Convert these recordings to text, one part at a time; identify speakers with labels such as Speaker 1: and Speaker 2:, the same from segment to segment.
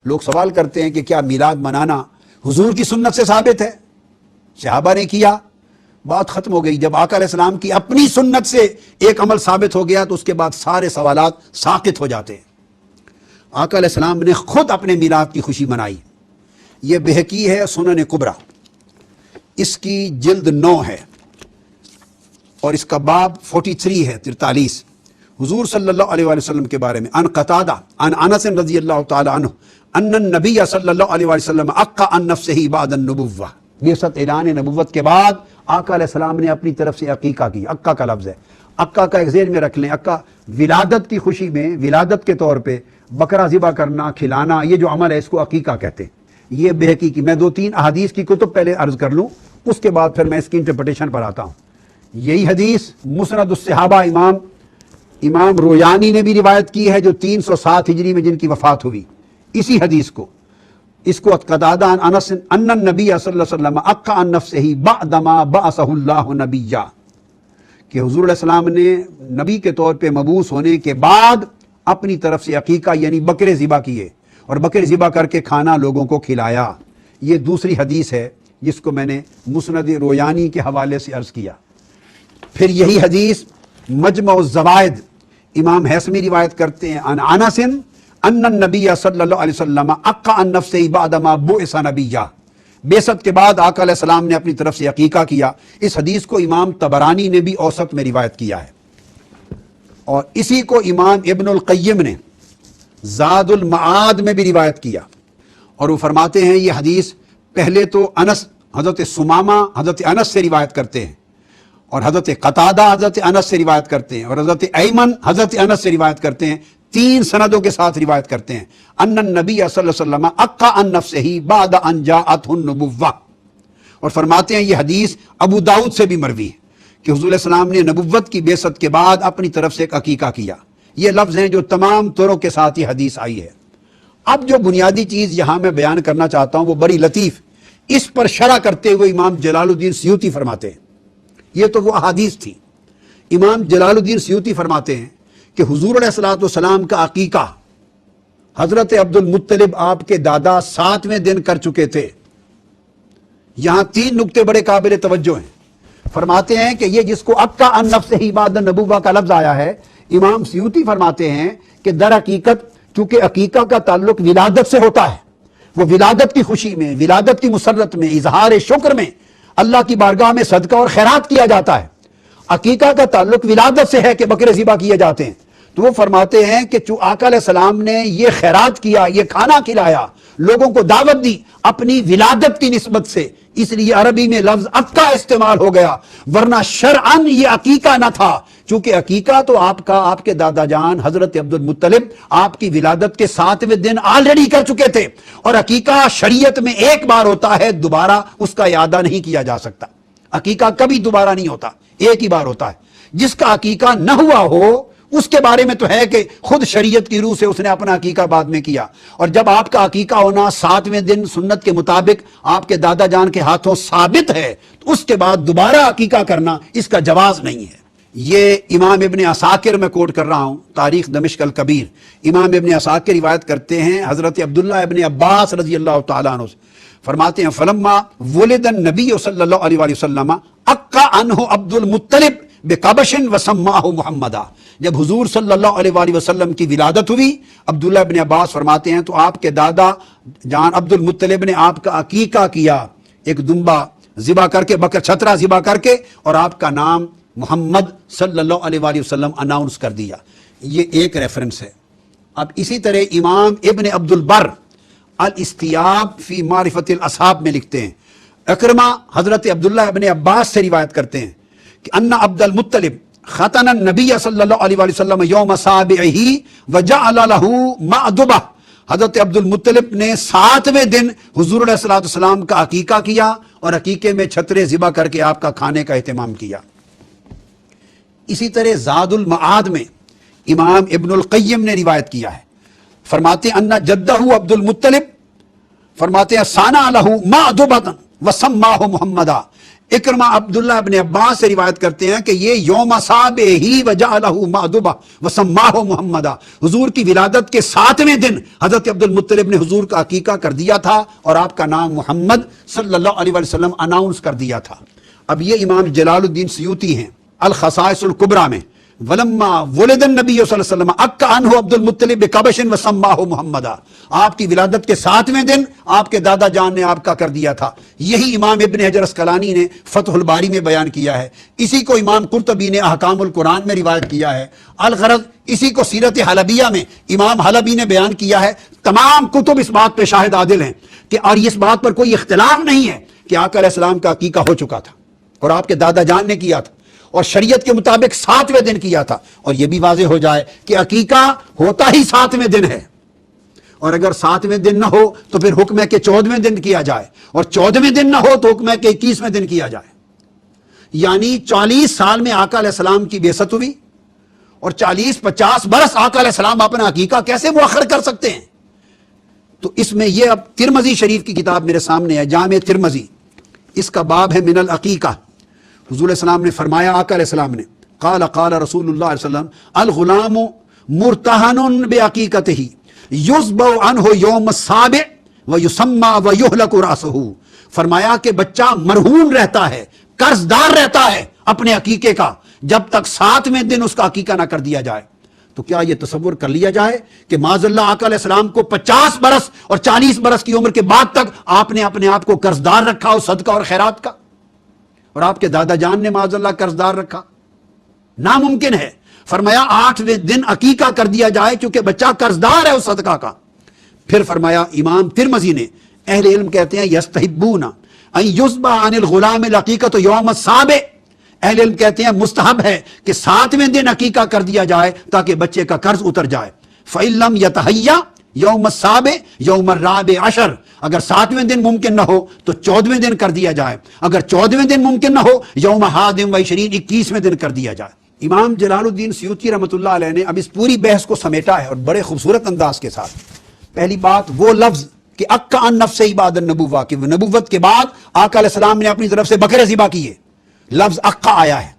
Speaker 1: لوگ سوال کرتے ہیں کہ کیا میلاد منانا حضور کی سنت سے ثابت ہے؟ صحابہ نے کیا، بات ختم ہو گئی۔ جب آقا علیہ السلام کی اپنی سنت سے ایک عمل ثابت ہو گیا تو اس کے بعد سارے سوالات ساقط ہو جاتے ہیں۔ آقا علیہ السلام نے خود اپنے میلاد کی خوشی منائی۔ یہ بہقی ہے سنن کبریٰ، اس کی جلد 9 ہے اور اس کا باب 43 ہے 43۔ حضور صلی اللہ علیہ وآلہ وسلم کے بارے میں ان قتادہ ان انس رضی اللہ تعالی عنہ ان النبی صلی اللہ علیہ وآلہ وسلم عق عن نفسہ بعد النبوہ، بعثت اعلان نبوت کے بعد آقا علیہ السلام نے اپنی طرف سے عقیقہ کی۔ عقہ کا لفظ ہے، عقہ کا ایک ذہن میں رکھ لیں، عقہ ولادت کی خوشی میں، ولادت کے طور پہ بکرا ذبح کرنا، کھلانا، یہ جو عمل ہے اس کو عقیقہ کہتے ہیں۔ یہ بہقی کی، میں 2-3 احادیث کی کتب پہلے عرض کر لوں، اس کے بعد پھر میں اس کی انٹرپریٹیشن پر آتا ہوں۔ یہی حدیث مسند الصحابہ امام رویانی نے بھی روایت کی ہے، جو 307 ہجری میں جن کی وفات ہوئی۔ اسی حدیث کو، اس کو قتادہ عن انس ان النبی صلی اللہ علیہ وسلم عق عن نفسہ بعدما بعثہ اللہ نبیا، کہ حضور علیہ السلام نے نبی کے طور پہ مبعوث ہونے کے بعد اپنی طرف سے عقیقہ یعنی بکرے ذبح کیے اور بکرے ذبح کر کے کھانا لوگوں کو کھلایا۔ یہ دوسری حدیث ہے جس کو میں نے مسند رویانی کے حوالے سے عرض کیا۔ پھر یہی حدیث مجمع الزوائد امام حیثمی روایت کرتے ہیں عن انس ان النبی صلی اللہ علیہ وسلم عق عن نفسہ بعدما بعث نبیا، بعثت کے بعد آقا علیہ السلام نے اپنی طرف سے عقیقہ کیا۔ اس حدیث کو امام طبرانی نے بھی اوسط میں روایت کیا ہے، اور اسی کو امام ابن القیم نے زاد المعاد میں بھی روایت کیا، اور وہ فرماتے ہیں یہ حدیث پہلے تو انس حضرت سمامہ حضرت انس سے روایت کرتے ہیں، اور حضرت قتادہ حضرت انس سے روایت کرتے ہیں، اور حضرت ایمن حضرت انس سے روایت کرتے ہیں، 3 سندوں کے ساتھ روایت کرتے ہیں۔ ان النبی صلی اللہ علیہ وسلم عق عن نفسہ بعد ان جاءتہ النبوہ، اور فرماتے ہیں یہ حدیث ابو داؤد سے بھی مروی ہے کہ حضور علیہ السلام نے نبوت کی بعثت کے بعد اپنی طرف سے ایک عقیقہ کیا۔ یہ لفظ ہیں جو تمام طروں کے ساتھ یہ حدیث آئی ہے۔ اب جو بنیادی چیز یہاں میں بیان کرنا چاہتا ہوں وہ بڑی لطیف، اس پر شرح کرتے ہوئے امام جلال الدین سیوطی فرماتے ہیں، یہ تو وہ احادیث تھی۔ امام جلال الدین سیوطی فرماتے ہیں کہ حضور علیہ السلام کا عقیقہ حضرت عبد المطلب آپ کے دادا 7ویں دن کر چکے تھے۔ یہاں 3 نکتے بڑے قابل توجہ ہیں۔ فرماتے ہیں کہ یہ جس کو عق عن نفسہ بعد النبوہ کا لفظ آیا ہے، امام سیوطی فرماتے ہیں کہ در حقیقت چونکہ عقیقہ کا تعلق ولادت سے ہوتا ہے، وہ ولادت کی خوشی میں، ولادت کی مسرت میں، اظہار شکر میں اللہ کی بارگاہ میں صدقہ اور خیرات کیا جاتا ہے۔ عقیقہ کا تعلق ولادت سے ہے کہ بکرے ذبح کیے جاتے ہیں۔ تو وہ فرماتے ہیں کہ چوں آقا علیہ السلام نے یہ خیرات کیا، یہ کھانا کھلایا، لوگوں کو دعوت دی اپنی ولادت کی نسبت سے، اس لیے عربی میں لفظ عقہ استعمال ہو گیا، ورنہ شرعاً یہ عقیقہ نہ تھا، چونکہ عقیقہ تو آپ کے دادا جان حضرت عبد المطلب آپ کی ولادت کے 7ویں دن آلریڈی کر چکے تھے، اور عقیقہ شریعت میں ایک بار ہوتا ہے، دوبارہ اس کا اعادہ نہیں کیا جا سکتا۔ عقیقہ کبھی دوبارہ نہیں ہوتا، ایک ہی بار ہوتا ہے۔ جس کا عقیقہ نہ ہوا ہو اس کے بارے میں تو ہے کہ خود شریعت کی روح سے اس نے اپنا عقیقہ بعد میں کیا، اور جب آپ کا عقیقہ ہونا 7ویں دن سنت کے مطابق آپ کے دادا جان کے ہاتھوں ثابت ہے، تو اس کے بعد دوبارہ عقیقہ کرنا اس کا جواز نہیں ہے۔ یہ امام ابن عساکر میں کوٹ کر رہا ہوں، تاریخ دمشق الکبیر، امام ابن عساکر روایت کرتے ہیں حضرت عبداللہ ابن عباس رضی اللہ تعالیٰ عنہ سے، فرماتے ہیں فلما ولد النبی صلی اللہ علیہ وآلہ وسلم عق عنہ عبد المطلب بقبش وسماہ محمدا، جب حضور صلی اللہ علیہ وآلہ وسلم کی ولادت ہوئی، عبداللہ ابن عباس فرماتے ہیں تو آپ کے دادا جان عبد المطلب نے آپ کا عقیقہ کیا، ایک دمبا ذبح کر کے، بکر چھترا ذبح کر کے، اور آپ کا نام محمد صلی اللہ علیہ وآلہ وسلم اناؤنس کر دیا۔ یہ ایک ریفرنس ہے۔ اب اسی طرح امام ابن عبد البر الاستیاب فی معرفت الاصحاب میں لکھتے ہیں، اکرمہ حضرت عبداللہ ابن عباس سے روایت کرتے ہیں کہ ان عبد المطلب ختن النبی صلی اللہ علیہ وآلہ وسلم یوم سابعہ وجعل لہ مأدبہ، حضرت عبد المطلب نے 7ویں دن حضور علیہ السلام کا عقیقہ کیا اور عقیقے میں چھترے ذبح کر کے آپ کا کھانے کا اہتمام کیا۔ اسی طرح زاد المعاد میں امام ابن القیم نے روایت کیا ہے، فرماتے ہیں ان جدہ عبد المطلب فرماتے ہیں ثانا لہ مأدبۃ وسماہ محمدا، اکرمہ عبداللہ ابن عباس سے روایت کرتے ہیں کہ یہ یوم صابہ ہی وجعلہ مأدبہ وسماہ محمدہ، حضور کی ولادت کے 7ویں دن حضرت عبد المطلب نے حضور کا عقیقہ کر دیا تھا اور آپ کا نام محمد صلی اللہ علیہ وسلم اناؤنس کر دیا تھا۔ اب یہ امام جلال الدین سیوطی ہیں الخصائص الکبریٰ میں، ولما ولد النبی صلی اللہ علیہ وسلم اکا عنہ عبد المطلب بکبش وسماہ محمدہ، آپ کی ولادت کے 7ویں دن آپ کے دادا جان نے آپ کا کر دیا تھا۔ یہی امام ابن حجر اسقلانی نے فتح الباری میں بیان کیا ہے، اسی کو امام قرطبی نے احکام القرآن میں روایت کیا ہے، الغرض اسی کو سیرت حلبیہ میں امام حلبی نے بیان کیا ہے۔ تمام کتب اس بات پہ شاہد عادل ہیں کہ اور اس بات پر کوئی اختلاف نہیں ہے کہ آقا علیہ السلام کا عقیقہ ہو چکا تھا اور آپ کے دادا جان نے کیا تھا اور شریعت کے مطابق 7ویں دن کیا تھا۔ اور یہ بھی واضح ہو جائے کہ عقیقہ ہوتا ہی 7ویں دن ہے، اور اگر 7ویں دن نہ ہو تو پھر حکم ہے کہ 14ویں دن کیا جائے، اور 14ویں دن نہ ہو تو حکم ہے کہ 21ویں دن کیا جائے۔ یعنی 40 سال میں آقا علیہ السلام کی بعثت ہوئی اور 40-50 برس آقا علیہ السلام اپنا عقیقہ کیسے مؤخر کر سکتے ہیں؟ تو اس میں یہ اب ترمذی شریف کی کتاب میرے سامنے ہے، جامع ترمذی، اس کا باب ہے من العقیقہ۔ حضور علیہ السلام نے فرمایا، آقا علیہ السلام نے قال قال رسول اللہ علیہ وسلم الغلام مرتہن بعقیقتہ یذبح عنہ یوم السابع ویسمى ویہلک رأسہ، فرمایا کہ بچہ مرہون رہتا ہے، قرض دار رہتا ہے اپنے عقیقے کا جب تک 7ویں دن اس کا عقیقہ نہ کر دیا جائے۔ تو کیا یہ تصور کر لیا جائے کہ معاذ اللہ آقا علیہ السلام کو 50 برس اور 40 برس کی عمر کے بعد تک آپ نے اپنے آپ کو قرض دار رکھا ہو صدقہ اور خیرات کا، اور آپ کے دادا جان نے معاذ اللہ قرض دار رکھا؟ ناممکن ہے۔ فرمایا 8ویں دن عقیقہ کر دیا جائے کیونکہ بچہ قرض دار ہے اس صدقہ کا۔ پھر فرمایا امام ترمذی نے، اہل علم کہتے ہیں یستحبون ان یذبح عن الغلام العقیقۃ یوم السابع، اہل علم کہتے ہیں مستحب ہے کہ 7ویں دن عقیقہ کر دیا جائے تاکہ بچے کا قرض اتر جائے۔ فإن لم يتهيأ یوم السابع یوم الرابع عشر، اگر 7ویں دن ممکن نہ ہو تو 14ویں دن کر دیا جائے، اگر 14ویں دن ممکن نہ ہو یوم حادم و 20 21ویں دن کر دیا جائے۔ امام جلال الدین سیوطی رحمۃ اللہ علیہ نے اب اس پوری بحث کو سمیٹا ہے اور بڑے خوبصورت انداز کے ساتھ۔ پہلی بات وہ لفظ کہ اکا عن نفسہ بعد النبوہ، کہ نبوت کے بعد آقا علیہ السلام نے اپنی طرف سے بکرے ذبح کیے، لفظ اکا آیا ہے،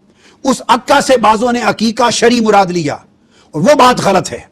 Speaker 1: اس اکا سے بعضوں نے عقیقہ شرعی مراد لیا اور وہ بات غلط ہے،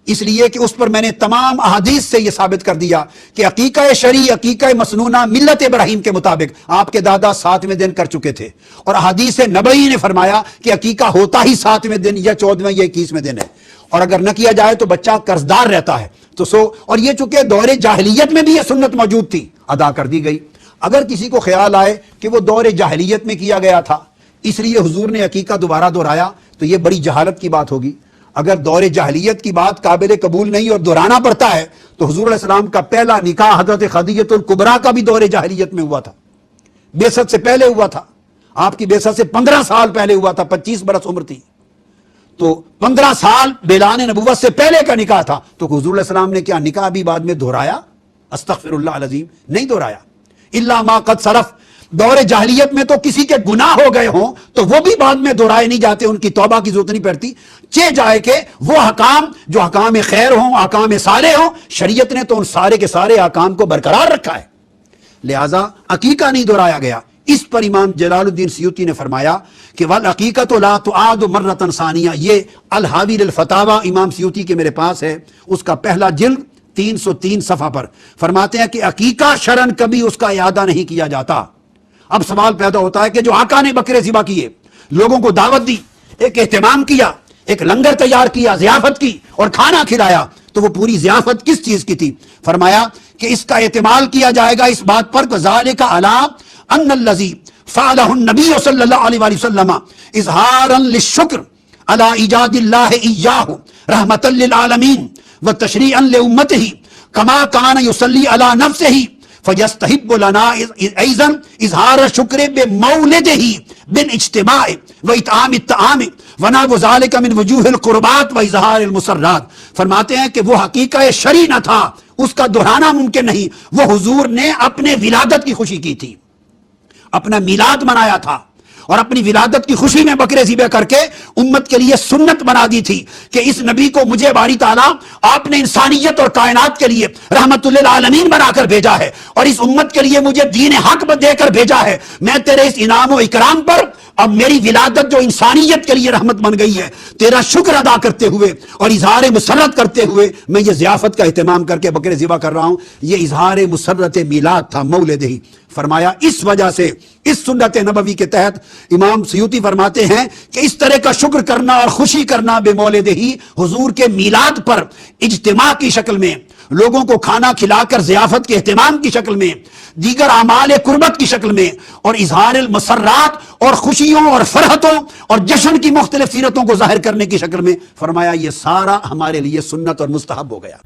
Speaker 1: اس لیے کہ اس پر میں نے تمام احادیث سے یہ ثابت کر دیا کہ عقیقہ شرعی عقیقہ مسنونہ ملت ابراہیم کے مطابق آپ کے دادا 7ویں دن کر چکے تھے، اور احادیث نبوی نے فرمایا کہ عقیقہ ہوتا ہی 7ویں دن یا 14ویں یا 21ویں دن ہے، اور اگر نہ کیا جائے تو بچہ قرض دار رہتا ہے۔ تو اور یہ چونکہ دور جاہلیت میں بھی یہ سنت موجود تھی، ادا کر دی گئی۔ اگر کسی کو خیال آئے کہ وہ دور جاہلیت میں کیا گیا تھا اس لیے حضور نے عقیقہ دوبارہ دہرایا تو یہ بڑی جہالت کی بات ہوگی۔ اگر دور جاہلیت کی بات قابل قبول نہیں اور دہرانا پڑتا ہے تو حضور علیہ السلام کا پہلا نکاح حضرت خدیجہ الکبریٰ کا بھی دور جاہلیت میں ہوا تھا، بعثت سے پہلے ہوا تھا، آپ کی بعثت سے 15 سال پہلے ہوا تھا، 25 برس عمر تھی، تو 15 سال اعلان نبوت سے پہلے کا نکاح تھا، تو حضور علیہ السلام نے کیا نکاح بھی بعد میں دہرایا؟ استغفر اللہ العظیم، نہیں دہرایا۔ الا ما قد سلف، دور جاہلیت میں تو کسی کے گناہ ہو گئے ہوں تو وہ بھی بعد میں دہرائے نہیں جاتے، ان کی توبہ کی ضرورت نہیں پڑتی، چہ جائے کہ وہ حکام جو حکام خیر ہوں، حکام صالح ہوں، شریعت نے تو ان سارے کے سارے حکام کو برقرار رکھا ہے، لہذا عقیقہ نہیں دہرایا گیا۔ اس پر امام جلال الدین سیوطی نے فرمایا کہ والعقیقۃ لا تعاد مرۃ ثانیہ، یہ الحاوی للفتاوی امام سیوطی کے میرے پاس ہے، اس کا پہلا جلد 303 صفحہ پر فرماتے ہیں کہ عقیقہ شرعن کبھی اس کا اعادہ نہیں کیا جاتا۔ اب سوال پیدا ہوتا ہے کہ جو آقا نے بکرے ذبح کیے، لوگوں کو دعوت دی، ایک اہتمام کیا، ایک لنگر تیار کیا، ضیافت کی اور کھانا کھلایا، تو وہ پوری ضیافت کس چیز کی تھی؟ فرمایا کہ اس کا احتمال کیا جائے گا اس بات پر کہ ذالک علی ان الذی فعلہ النبی صلی اللہ علیہ وآلہ وسلم اظہارا للشکر علی ایجاد اللہ ایاہ رحمتا للعالمین وتشریعا لامتہ کما کان یصلی علی نفسہ فیستحب لنا ایضا اظہار شکر بمولدہ بالاجتماع واطعام الطعام ونحو ذلک من وجوہ القربات واظہار المسرات۔ فرماتے ہیں کہ وہ حقیقہ شرعی نہ تھا، اس کا دہرانا ممکن نہیں، وہ حضور نے اپنے ولادت کی خوشی کی تھی، اپنا میلاد منایا تھا، اور اپنی ولادت کی خوشی میں بکرے ذبح کر کے امت کے لیے سنت بنا دی تھی کہ اس نبی کو مجھے باری تعالیٰ آپ نے انسانیت اور کائنات کے لیے رحمت للعالمین بنا کر بھیجا ہے، اور اس امت کے لیے مجھے دین حق دے کر بھیجا ہے، میں تیرے اس انعام و اکرام پر اب میری ولادت جو انسانیت کے لیے رحمت بن گئی ہے، تیرا شکر ادا کرتے ہوئے اور اظہار مسرت کرتے ہوئے میں یہ ضیافت کا اہتمام کر کے بکرے ذبح کر رہا ہوں۔ یہ اظہار مسرت میلاد تھا، مولد ہی۔ فرمایا اس وجہ سے اس سنت نبوی کے تحت امام سیوطی فرماتے ہیں کہ اس طرح کا شکر کرنا اور خوشی کرنا بے مولد ہی، حضور کے میلاد پر اجتماع کی شکل میں، لوگوں کو کھانا کھلا کر ضیافت کے اہتمام کی شکل میں، دیگر اعمال قربت کی شکل میں، اور اظہار المسرات اور خوشیوں اور فرحتوں اور جشن کی مختلف سیرتوں کو ظاہر کرنے کی شکل میں، فرمایا یہ سارا ہمارے لیے سنت اور مستحب ہو گیا۔